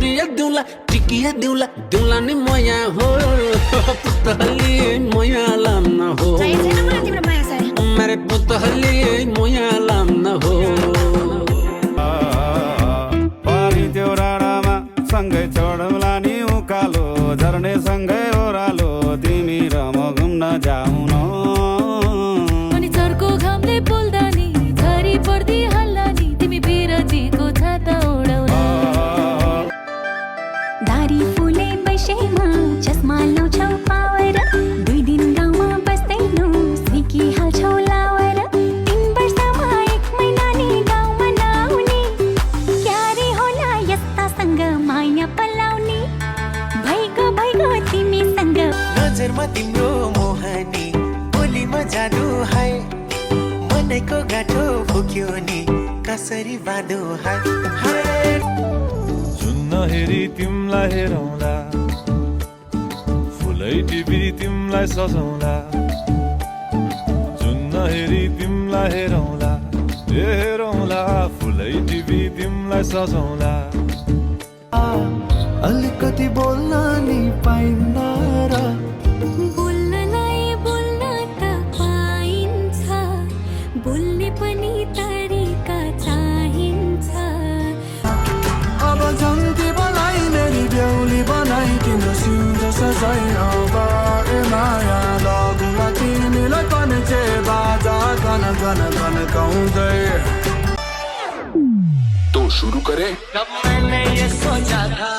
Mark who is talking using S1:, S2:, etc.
S1: चुरिया दिउला टिकिया दिउला दिउला नि मया हो पुतहली मया लाम न हो मेरे पुतहली मया लाम न हो
S2: पारी त्यो राणामा सँगै चढौला नि उकालो झर्ने सँगै ओह्रालो तिमी र म घुम्न जाउँ न
S3: अनि चर्को घामले पोल्दा नि झरी पर्दी हल्ला नि तिमी बिरतीको छाता ओढाउन
S4: दारी फुले बैसेमा चस्मा लाउँछौ पावर 2 दिन गाउँमा बस्दैनौ सिकी हाल्छौ लावर 3 वर्षमा 1 महिना नि गाउँमा नआउने क्यारे होला यस्तासँग माया पलाउने भइगयो तिमीसँग
S5: नजरमा तिम्रो मोहनी बोलीमा जादु है मनैको गाठो फुक्यो नि कसरी बाँधो है
S6: हेरी तिमलाई हेरौँला फुलै टिपी तिमलाई सजाउँला जुन्न हेरी तिमलाई हेरौँला हेरौँला फुलै टिपी तिमलाई सजाउँला
S5: अलिकति बोल्न नि पाइन्न र
S3: बोल्नलाई बोल्न त पाइन्छ बोल्ने पनि तरिका चाहिन्छ
S5: अब जन्ती बनाई मेरी बेहुली बनाई तिम्रो सिउँदो सजाई अब ए माया लगुमा तिमीलाई कनेचे बाजा गन गन गन गाउँदै
S7: तो शुरू करें।
S5: कब मैंने ये सोचा था